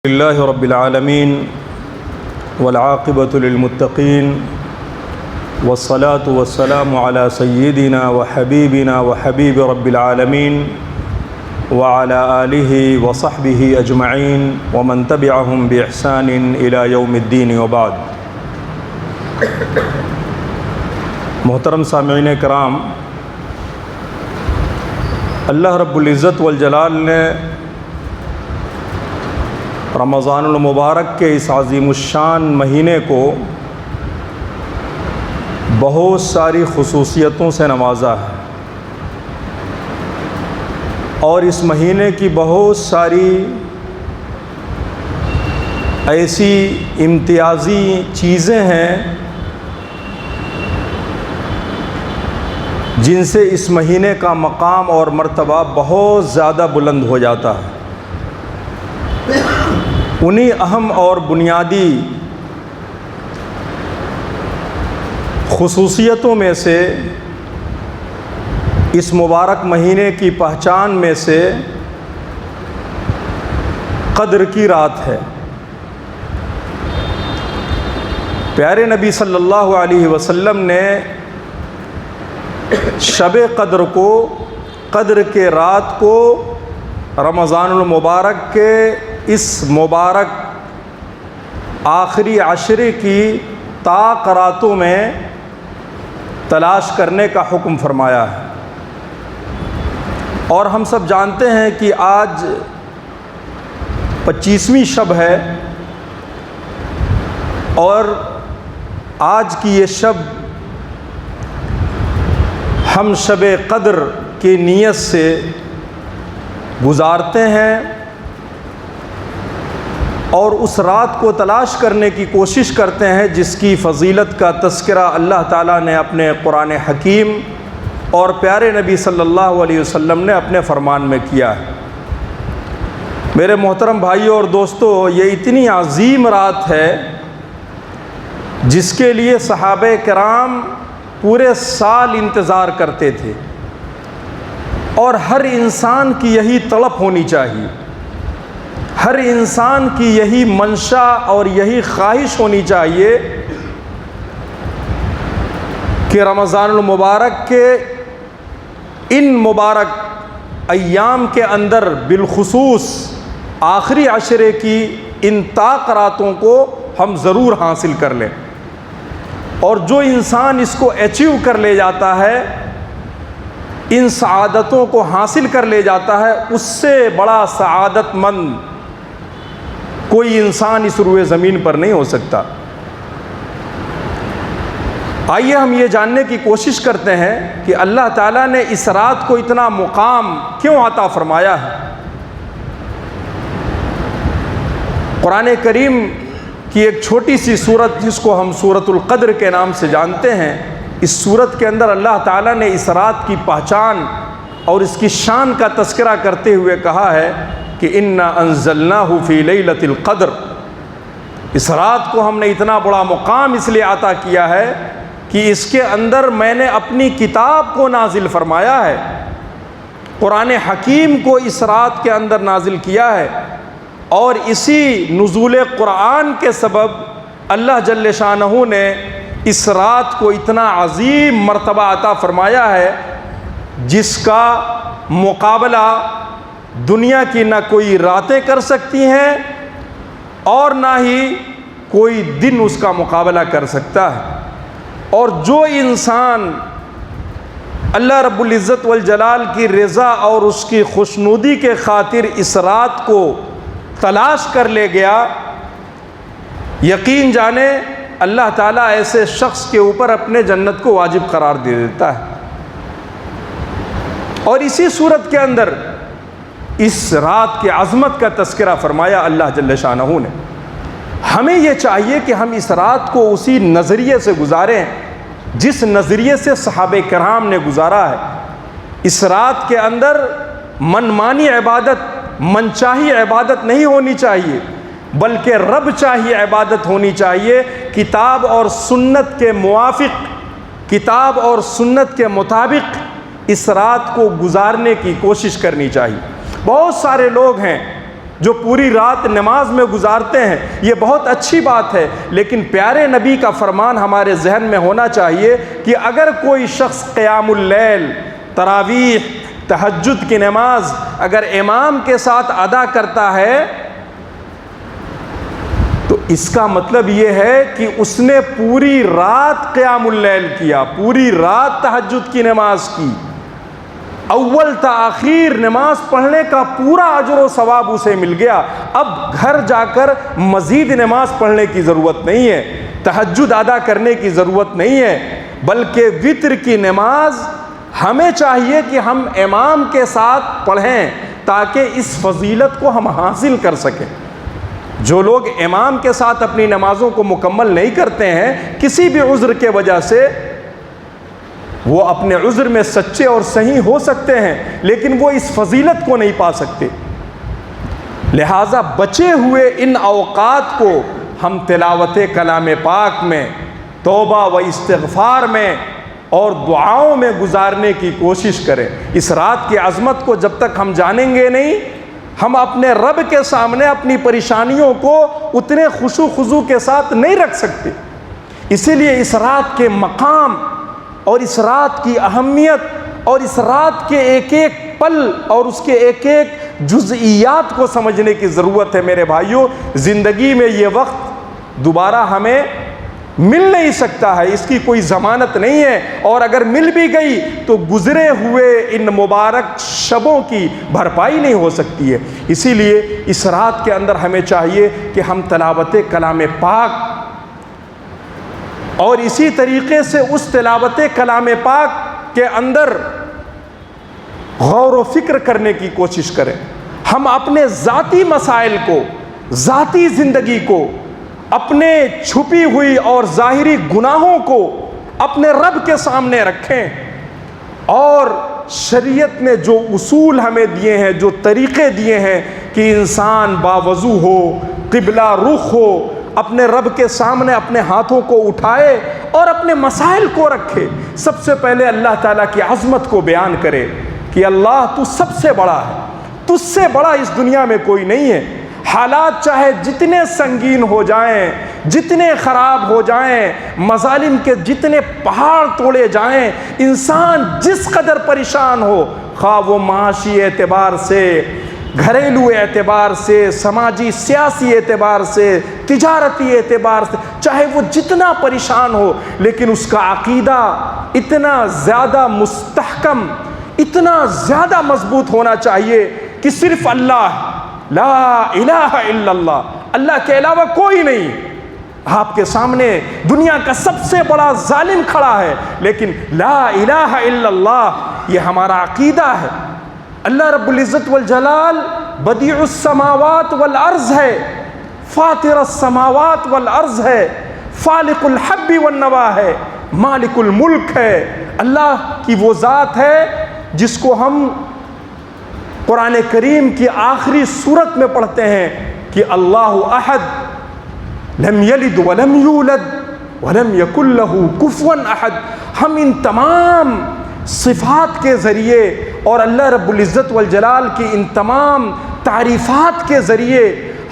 لله رب العالمين والعاقبة للمتقين والصلاة والسلام على سيدنا وحبيبنا وحبيب رب العالمين وعلى آله وصحبه أجمعين ومن تبعهم بإحسان إلى يوم الدين وبعد. محترم سامعین کرام، اللہ رب العزت والجلال نے رمضان المبارک کے اس عظیم الشان مہینے کو بہت ساری خصوصیتوں سے نوازا ہے، اور اس مہینے کی بہت ساری ایسی امتیازی چیزیں ہیں جن سے اس مہینے کا مقام اور مرتبہ بہت زیادہ بلند ہو جاتا ہے۔ انہی اہم اور بنیادی خصوصیتوں میں سے اس مبارک مہینے کی پہچان میں سے قدر کی رات ہے۔ پیارے نبی صلی اللہ علیہ وسلم نے شب قدر کو، قدر کے رات کو رمضان المبارک کے اس مبارک آخری عشرے کی طاق راتوں میں تلاش کرنے کا حکم فرمایا ہے۔ اور ہم سب جانتے ہیں کہ آج 25ویں شب ہے، اور آج کی یہ شب ہم شب قدر کی نیت سے گزارتے ہیں، اور اس رات کو تلاش کرنے کی کوشش کرتے ہیں جس کی فضیلت کا تذکرہ اللہ تعالیٰ نے اپنے قرآن حکیم اور پیارے نبی صلی اللہ علیہ وسلم نے اپنے فرمان میں کیا ہے۔ میرے محترم بھائیوں اور دوستو، یہ اتنی عظیم رات ہے جس کے لیے صحابہ کرام پورے سال انتظار کرتے تھے، اور ہر انسان کی یہی طلب ہونی چاہیے، ہر انسان کی یہی منشا اور یہی خواہش ہونی چاہیے کہ رمضان المبارک کے ان مبارک ایام کے اندر، بالخصوص آخری عشرے کی ان طاق راتوں کو ہم ضرور حاصل کر لیں۔ اور جو انسان اس کو اچیو کر لے جاتا ہے، ان سعادتوں کو حاصل کر لے جاتا ہے، اس سے بڑا سعادت مند کوئی انسان اس روئے زمین پر نہیں ہو سکتا۔ آئیے ہم یہ جاننے کی کوشش کرتے ہیں کہ اللہ تعالیٰ نے اس رات کو اتنا مقام کیوں عطا فرمایا ہے۔ قرآن کریم کی ایک چھوٹی سی سورت جس کو ہم سورۃ القدر کے نام سے جانتے ہیں، اس سورت کے اندر اللہ تعالیٰ نے اس رات کی پہچان اور اس کی شان کا تذکرہ کرتے ہوئے کہا ہے کہ انا انزلناہ فی لیلۃ القدر۔ اس رات کو ہم نے اتنا بڑا مقام اس لیے عطا کیا ہے کہ اس کے اندر میں نے اپنی کتاب کو نازل فرمایا ہے، قرآن حکیم کو اس رات کے اندر نازل کیا ہے، اور اسی نزول قرآن کے سبب اللہ جل شانہ نے اس رات کو اتنا عظیم مرتبہ عطا فرمایا ہے جس کا مقابلہ دنیا کی نہ کوئی راتیں کر سکتی ہیں، اور نہ ہی کوئی دن اس کا مقابلہ کر سکتا ہے۔ اور جو انسان اللہ رب العزت والجلال کی رضا اور اس کی خوشنودی کے خاطر اس رات کو تلاش کر لے گیا، یقین جانے اللہ تعالیٰ ایسے شخص کے اوپر اپنے جنت کو واجب قرار دے دیتا ہے۔ اور اسی صورت کے اندر اس رات کی عظمت کا تذکرہ فرمایا اللہ جل شانہ نے۔ ہمیں یہ چاہیے کہ ہم اس رات کو اسی نظریے سے گزاریں جس نظریے سے صحابہ کرام نے گزارا ہے۔ اس رات کے اندر منمانی عبادت، منچاہی عبادت نہیں ہونی چاہیے، بلکہ رب چاہیے عبادت ہونی چاہیے، کتاب اور سنت کے موافق، کتاب اور سنت کے مطابق اس رات کو گزارنے کی کوشش کرنی چاہیے۔ بہت سارے لوگ ہیں جو پوری رات نماز میں گزارتے ہیں، یہ بہت اچھی بات ہے، لیکن پیارے نبی کا فرمان ہمارے ذہن میں ہونا چاہیے کہ اگر کوئی شخص قیام اللیل، تراویح، تہجد کی نماز اگر امام کے ساتھ ادا کرتا ہے تو اس کا مطلب یہ ہے کہ اس نے پوری رات قیام اللیل کیا، پوری رات تہجد کی نماز کی، اول تا آخر نماز پڑھنے کا پورا اجر و ثواب اسے مل گیا۔ اب گھر جا کر مزید نماز پڑھنے کی ضرورت نہیں ہے، تہجد ادا کرنے کی ضرورت نہیں ہے، بلکہ وتر کی نماز ہمیں چاہیے کہ ہم امام کے ساتھ پڑھیں تاکہ اس فضیلت کو ہم حاصل کر سکیں۔ جو لوگ امام کے ساتھ اپنی نمازوں کو مکمل نہیں کرتے ہیں کسی بھی عذر کے وجہ سے، وہ اپنے عذر میں سچے اور صحیح ہو سکتے ہیں لیکن وہ اس فضیلت کو نہیں پا سکتے۔ لہٰذا بچے ہوئے ان اوقات کو ہم تلاوت کلام پاک میں، توبہ و استغفار میں اور دعاؤں میں گزارنے کی کوشش کریں۔ اس رات کی عظمت کو جب تک ہم جانیں گے نہیں، ہم اپنے رب کے سامنے اپنی پریشانیوں کو اتنے خشوع خضوع کے ساتھ نہیں رکھ سکتے۔ اسی لیے اس رات کے مقام اور اس رات کی اہمیت اور اس رات کے ایک ایک پل اور اس کے ایک ایک جزئیات کو سمجھنے کی ضرورت ہے۔ میرے بھائیوں، زندگی میں یہ وقت دوبارہ ہمیں مل نہیں سکتا ہے، اس کی کوئی ضمانت نہیں ہے، اور اگر مل بھی گئی تو گزرے ہوئے ان مبارک شبوں کی بھرپائی نہیں ہو سکتی ہے۔ اسی لیے اس رات کے اندر ہمیں چاہیے کہ ہم تلاوت کلام پاک اور اسی طریقے سے اس تلاوت کلام پاک کے اندر غور و فکر کرنے کی کوشش کریں۔ ہم اپنے ذاتی مسائل کو، ذاتی زندگی کو، اپنے چھپی ہوئی اور ظاہری گناہوں کو اپنے رب کے سامنے رکھیں، اور شریعت نے جو اصول ہمیں دیے ہیں، جو طریقے دیے ہیں کہ انسان باوضو ہو، قبلہ رخ ہو، اپنے رب کے سامنے اپنے ہاتھوں کو اٹھائے اور اپنے مسائل کو رکھے، سب سے پہلے اللہ تعالیٰ کی عظمت کو بیان کرے کہ اللہ تو سب سے بڑا ہے، تجھ سے بڑا اس دنیا میں کوئی نہیں ہے۔ حالات چاہے جتنے سنگین ہو جائیں، جتنے خراب ہو جائیں، مظالم کے جتنے پہاڑ توڑے جائیں، انسان جس قدر پریشان ہو، خواہ وہ معاشی اعتبار سے، گھریلو اعتبار سے، سماجی سیاسی اعتبار سے، تجارتی اعتبار سے، چاہے وہ جتنا پریشان ہو، لیکن اس کا عقیدہ اتنا زیادہ مستحکم، اتنا زیادہ مضبوط ہونا چاہیے کہ صرف اللہ، لا الہ الا اللہ، اللہ کے علاوہ کوئی نہیں۔ آپ کے سامنے دنیا کا سب سے بڑا ظالم کھڑا ہے، لیکن لا الہ الا اللہ یہ ہمارا عقیدہ ہے۔ اللہ رب العزت والجلال بدیع السماوات والارض ہے، فاطر السماوات والارض ہے، فالق الحب والنوا ہے، مالک الملک ہے۔ اللہ کی وہ ذات ہے جس کو ہم قرآن کریم کی آخری سورت میں پڑھتے ہیں کہ اللہ احد لم یلد ولم یولد ولم یکن لہ کفوا احد۔ ہم ان تمام صفات کے ذریعے اور اللہ رب العزت والجلال کی ان تمام تعریفات کے ذریعے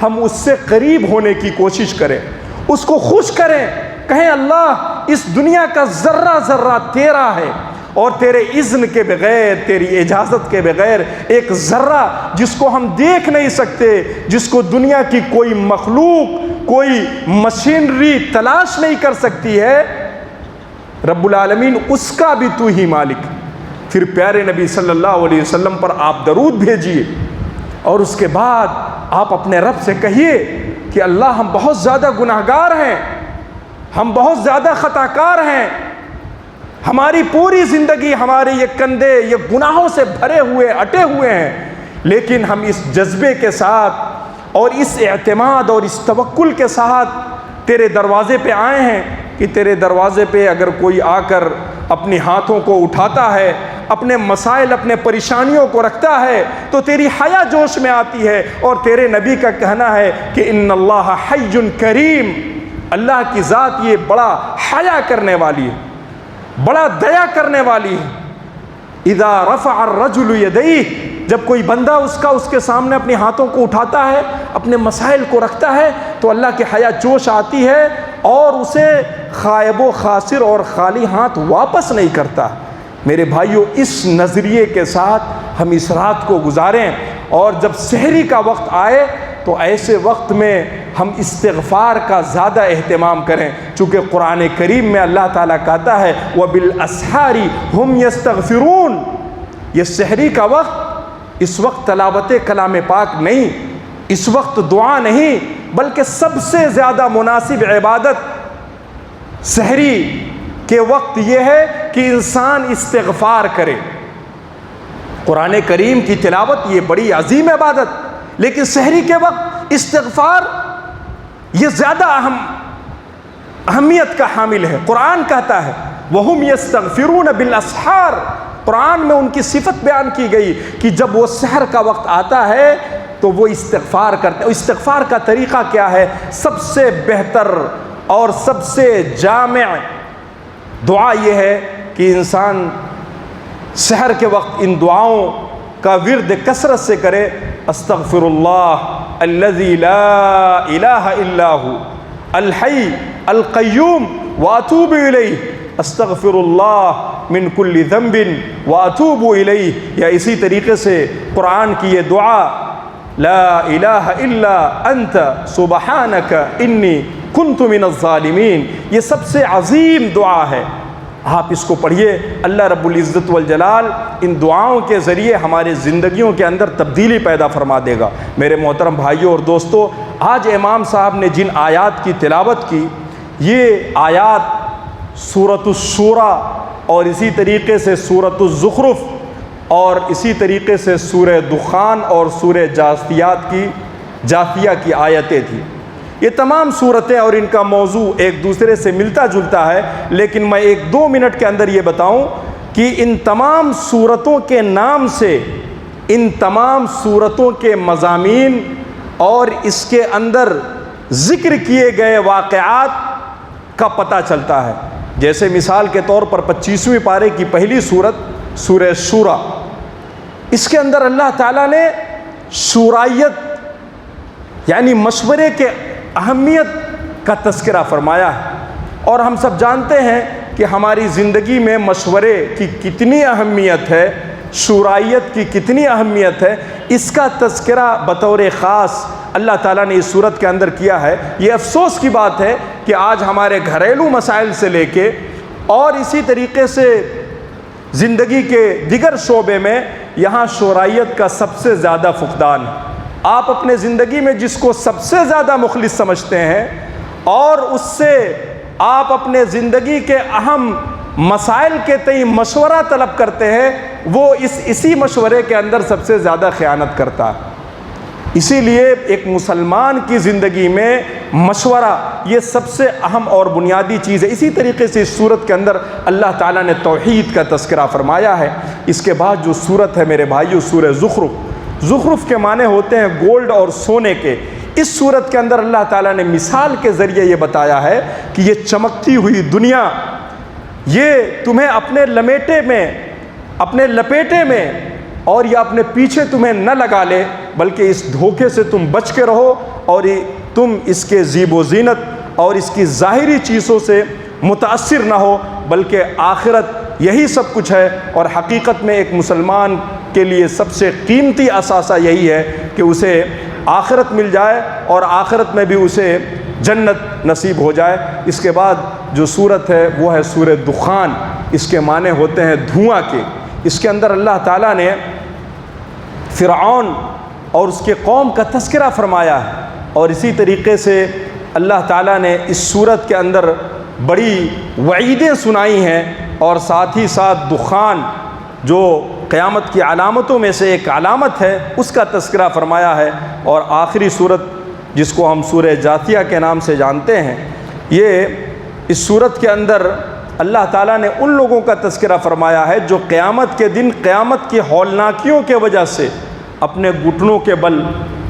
ہم اس سے قریب ہونے کی کوشش کریں، اس کو خوش کریں، کہیں اللہ اس دنیا کا ذرہ ذرہ تیرا ہے، اور تیرے اذن کے بغیر، تیری اجازت کے بغیر ایک ذرہ جس کو ہم دیکھ نہیں سکتے، جس کو دنیا کی کوئی مخلوق، کوئی مشینری تلاش نہیں کر سکتی ہے، رب العالمین اس کا بھی تو ہی مالک۔ پھر پیارے نبی صلی اللہ علیہ وسلم پر آپ درود بھیجیے، اور اس کے بعد آپ اپنے رب سے کہیے کہ اللہ ہم بہت زیادہ گناہگار ہیں، ہم بہت زیادہ خطاکار ہیں، ہماری پوری زندگی ہمارے یہ کندھے یہ گناہوں سے بھرے ہوئے اٹے ہوئے ہیں، لیکن ہم اس جذبے کے ساتھ اور اس اعتماد اور اس توکل کے ساتھ تیرے دروازے پہ آئے ہیں کہ تیرے دروازے پہ اگر کوئی آ کر اپنی ہاتھوں کو اٹھاتا ہے، اپنے مسائل، اپنے پریشانیوں کو رکھتا ہے تو تیری حیا جوش میں آتی ہے، اور تیرے نبی کا کہنا ہے کہ ان اللہ حی کریم، اللہ کی ذات یہ بڑا حیا کرنے والی ہے، بڑا دیا کرنے والی ہے۔ اذا رفع الرجل یدیہ جب کوئی بندہ اس کے سامنے اپنے ہاتھوں کو اٹھاتا ہے، اپنے مسائل کو رکھتا ہے، تو اللہ کی حیا جوش آتی ہے اور اسے خائب و خاسر اور خالی ہاتھ واپس نہیں کرتا۔ میرے بھائیوں، اس نظریے کے ساتھ ہم اس رات کو گزاریں، اور جب سحری کا وقت آئے تو ایسے وقت میں ہم استغفار کا زیادہ اہتمام کریں، چونکہ قرآن کریم میں اللہ تعالیٰ کہتا ہے وَبِالْأَسْحَارِ هُمْ يَسْتَغْفِرُونَ۔ یہ سحری کا وقت، اس وقت تلاوت کلام پاک نہیں، اس وقت دعا نہیں، بلکہ سب سے زیادہ مناسب عبادت سحری کے وقت یہ ہے کہ انسان استغفار کرے۔ قرآن کریم کی تلاوت یہ بڑی عظیم عبادت، لیکن سحری کے وقت استغفار یہ زیادہ اہمیت کا حامل ہے۔ قرآن کہتا ہے وَهُمْ يَسْتَغْفِرُونَ بِالْأَسْحَارِ، قرآن میں ان کی صفت بیان کی گئی کہ جب وہ سحر کا وقت آتا ہے تو وہ استغفار کرتے ہیں۔ استغفار کا طریقہ کیا ہے؟ سب سے بہتر اور سب سے جامع دعا یہ ہے کہ انسان سحر کے وقت ان دعاؤں کا ورد کثرت سے کرے۔ استغفر اللہ الذی لا الہ الا ہو الحی القیوم واتوب الیہ، استغفر اللہ من کل ذنب واتوب الیہ۔ یا اسی طریقے سے قرآن کی یہ دعا لا الہ الا انت سبحانک انی کنت من الظالمین، یہ سب سے عظیم دعا ہے۔ آپ اس کو پڑھیے، اللہ رب العزت والجلال ان دعاؤں کے ذریعے ہمارے زندگیوں کے اندر تبدیلی پیدا فرما دے گا۔ میرے محترم بھائیوں اور دوستو، آج امام صاحب نے جن آیات کی تلاوت کی، یہ آیات سورۃ الشورى اور اسی طریقے سے سورۃ الزخرف اور اسی طریقے سے سورہ دخان اور سورہ جاثیہ کی آیتیں تھیں۔ یہ تمام صورتیں اور ان کا موضوع ایک دوسرے سے ملتا جلتا ہے، لیکن میں 1-2 منٹ کے اندر یہ بتاؤں کہ ان تمام صورتوں کے نام سے ان تمام صورتوں کے مضامین اور اس کے اندر ذکر کیے گئے واقعات کا پتہ چلتا ہے۔ جیسے مثال کے طور پر 25ویں پارے کی پہلی صورت سورہ شورى، اس کے اندر اللہ تعالیٰ نے شورائیت یعنی مشورے کے اہمیت کا تذکرہ فرمایا ہے، اور ہم سب جانتے ہیں کہ ہماری زندگی میں مشورے کی کتنی اہمیت ہے، شورائیت کی کتنی اہمیت ہے، اس کا تذکرہ بطور خاص اللہ تعالیٰ نے اس صورت کے اندر کیا ہے۔ یہ افسوس کی بات ہے کہ آج ہمارے گھریلو مسائل سے لے کے اور اسی طریقے سے زندگی کے دیگر شعبے میں یہاں شورائیت کا سب سے زیادہ فقدان ہے۔ آپ اپنے زندگی میں جس کو سب سے زیادہ مخلص سمجھتے ہیں اور اس سے آپ اپنے زندگی کے اہم مسائل کے تئیں مشورہ طلب کرتے ہیں، وہ اسی مشورے کے اندر سب سے زیادہ خیانت کرتا ہے۔ اسی لیے ایک مسلمان کی زندگی میں مشورہ یہ سب سے اہم اور بنیادی چیز ہے۔ اسی طریقے سے اس صورت کے اندر اللہ تعالیٰ نے توحید کا تذکرہ فرمایا ہے۔ اس کے بعد جو صورت ہے میرے بھائیو سورہ زخرف کے معنی ہوتے ہیں گولڈ اور سونے کے۔ اس صورت کے اندر اللہ تعالیٰ نے مثال کے ذریعے یہ بتایا ہے کہ یہ چمکتی ہوئی دنیا یہ تمہیں اپنے لپیٹے میں اور یہ اپنے پیچھے تمہیں نہ لگا لے، بلکہ اس دھوکے سے تم بچ کے رہو اور تم اس کے زیب و زینت اور اس کی ظاہری چیزوں سے متاثر نہ ہو، بلکہ آخرت یہی سب کچھ ہے۔ اور حقیقت میں ایک مسلمان کے لیے سب سے قیمتی اثاثہ یہی ہے کہ اسے آخرت مل جائے اور آخرت میں بھی اسے جنت نصیب ہو جائے۔ اس کے بعد جو صورت ہے وہ ہے سورہ دخان، اس کے معنی ہوتے ہیں دھواں کے۔ اس کے اندر اللہ تعالیٰ نے فرعون اور اس کے قوم کا تذکرہ فرمایا ہے، اور اسی طریقے سے اللہ تعالیٰ نے اس صورت کے اندر بڑی وعیدیں سنائی ہیں، اور ساتھ ہی ساتھ دخان جو قیامت کی علامتوں میں سے ایک علامت ہے اس کا تذکرہ فرمایا ہے۔ اور آخری صورت جس کو ہم سورہ جاثیہ کے نام سے جانتے ہیں، یہ اس صورت کے اندر اللہ تعالیٰ نے ان لوگوں کا تذکرہ فرمایا ہے جو قیامت کے دن قیامت کی ہولناکیوں کے وجہ سے اپنے گھٹنوں کے بل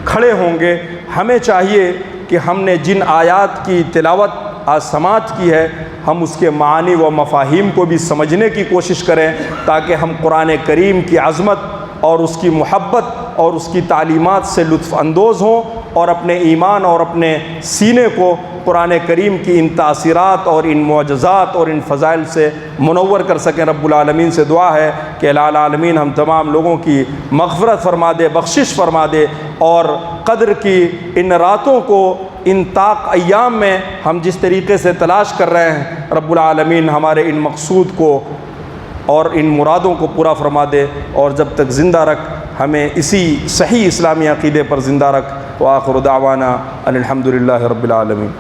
کھڑے ہوں گے۔ ہمیں چاہیے کہ ہم نے جن آیات کی تلاوت آج سماعت کی ہے، ہم اس کے معانی و مفاہیم کو بھی سمجھنے کی کوشش کریں، تاکہ ہم قرآن کریم کی عظمت اور اس کی محبت اور اس کی تعلیمات سے لطف اندوز ہوں اور اپنے ایمان اور اپنے سینے کو قرآن کریم کی ان تاثیرات اور ان معجزات اور ان فضائل سے منور کر سکیں۔ رب العالمین سے دعا ہے کہ الہ العالمین ہم تمام لوگوں کی مغفرت فرما دے، بخشش فرما دے، اور قدر کی ان راتوں کو ان طاق ایام میں ہم جس طریقے سے تلاش کر رہے ہیں، رب العالمین ہمارے ان مقصود کو اور ان مرادوں کو پورا فرما دے، اور جب تک زندہ رکھ ہمیں اسی صحیح اسلامی عقیدے پر زندہ رکھ۔ وآخر دعوانا ان الحمد للہ رب العالمین۔